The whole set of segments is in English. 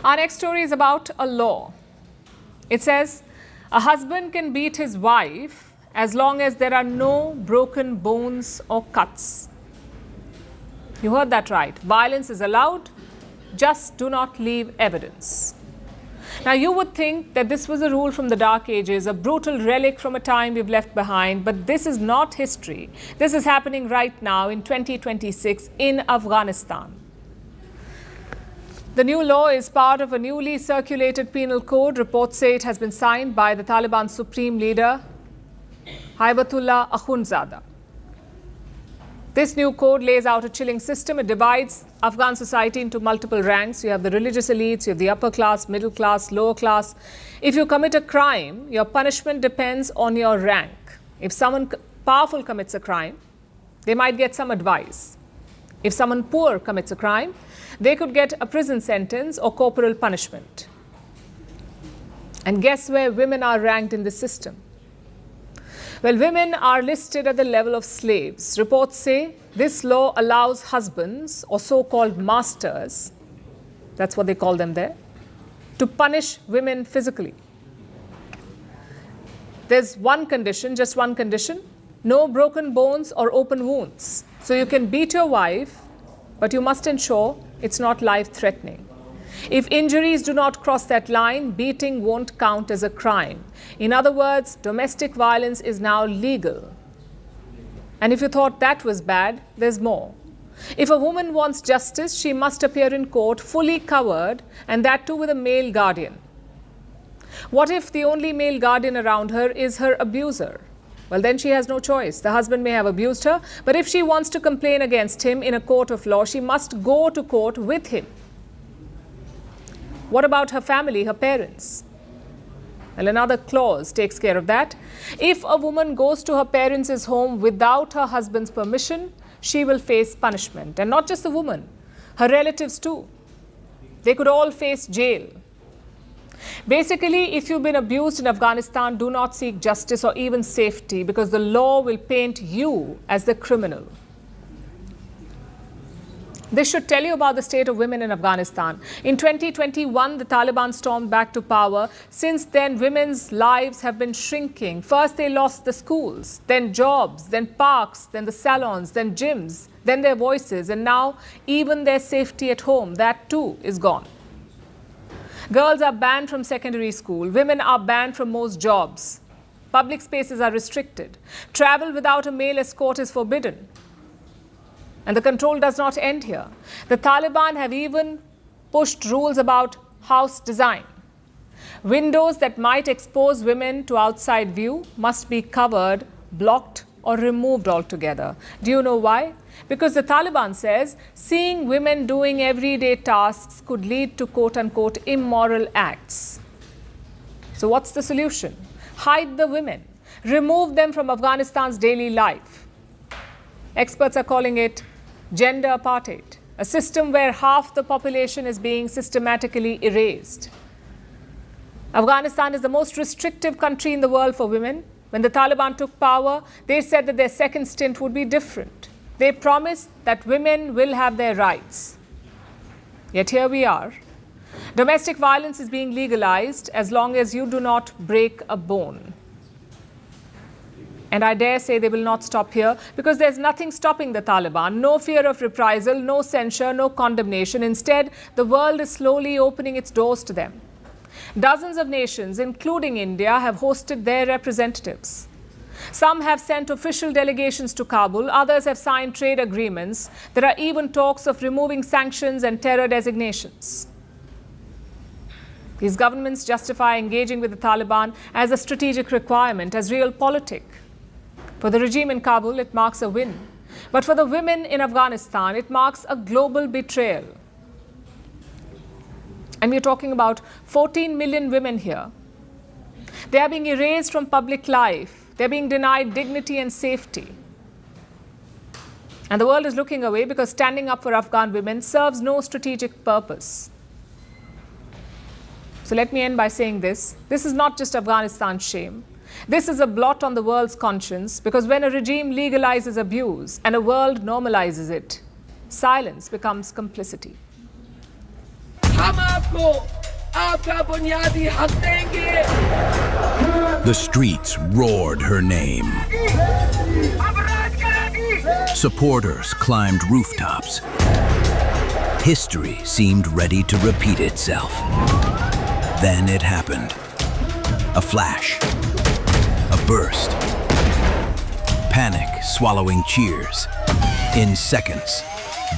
Our next story is about a law. It says a husband can beat his wife as long as there are no broken bones or cuts. You heard that right. Violence is allowed, just do not leave evidence. Now, you would think that this was a rule from the Dark Ages, a brutal relic from a time we've left behind, but this is not history. This is happening right now in 2026 in Afghanistan. The new law is part of a newly circulated penal code. Reports say it has been signed by the Taliban supreme leader, Haibatullah Akhundzada. This new code lays out a chilling system. It divides Afghan society into multiple ranks. You have the religious elites, you have the upper class, middle class, lower class. If you commit a crime, your punishment depends on your rank. If someone powerful commits a crime, they might get some advice. If someone poor commits a crime, they could get a prison sentence or corporal punishment. And guess where women are ranked in this system? Well, women are listed at the level of slaves. Reports say this law allows husbands or so-called masters, that's what they call them there, to punish women physically. There's one condition, just one condition, no broken bones or open wounds. So you can beat your wife, but you must ensure it's not life-threatening. If injuries do not cross that line, beating won't count as a crime. In other words, domestic violence is now legal. And if you thought that was bad, there's more. If a woman wants justice, she must appear in court fully covered, and that too with a male guardian. What if the only male guardian around her is her abuser? Well, then she has no choice. The husband may have abused her, but if she wants to complain against him in a court of law, she must go to court with him. What about her family, her parents? Well, another clause takes care of that. If a woman goes to her parents' home without her husband's permission, she will face punishment. And not just the woman, her relatives too. They could all face jail. Basically, if you've been abused in Afghanistan, do not seek justice or even safety, because the law will paint you as the criminal. This should tell you about the state of women in Afghanistan. In 2021, the Taliban stormed back to power. Since then, women's lives have been shrinking. First, they lost the schools, then jobs, then parks, then the salons, then gyms, then their voices, and now even their safety at home. That too is gone. Girls are banned from secondary school. Women are banned from most jobs. Public spaces are restricted. Travel without a male escort is forbidden. And the control does not end here. The Taliban have even pushed rules about house design. Windows that might expose women to outside view must be covered, blocked, or removed altogether. Do you know why? Because the Taliban says seeing women doing everyday tasks could lead to quote-unquote immoral acts. So what's the solution? Hide the women. Remove them from Afghanistan's daily life. Experts are calling it gender apartheid, a system where half the population is being systematically erased. Afghanistan is the most restrictive country in the world for women. When the Taliban took power, they said that their second stint would be different. They promised that women will have their rights. Yet here we are. Domestic violence is being legalized as long as you do not break a bone. And I dare say they will not stop here, because there's nothing stopping the Taliban. No fear of reprisal, no censure, no condemnation. Instead, the world is slowly opening its doors to them. Dozens of nations, including India, have hosted their representatives. Some have sent official delegations to Kabul. Others have signed trade agreements. There are even talks of removing sanctions and terror designations. These governments justify engaging with the Taliban as a strategic requirement, as realpolitik. For the regime in Kabul, it marks a win. But for the women in Afghanistan, it marks a global betrayal. And we're talking about 14 million women here. They are being erased from public life. They're being denied dignity and safety. And the world is looking away because standing up for Afghan women serves no strategic purpose. So let me end by saying this. This is not just Afghanistan's shame. This is a blot on the world's conscience, because when a regime legalizes abuse and a world normalizes it, silence becomes complicity. Come up! को आपका बुनियादी हक देंगे। The streets roared her name. Supporters climbed rooftops. History seemed ready to repeat itself. Then it happened. A flash. A burst. Panic swallowing cheers. In seconds,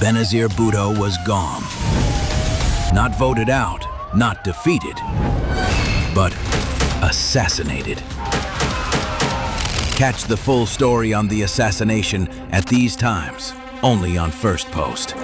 Benazir Bhutto was gone. Not voted out, not defeated, but assassinated. Catch the full story on the assassination at these times, only on First Post.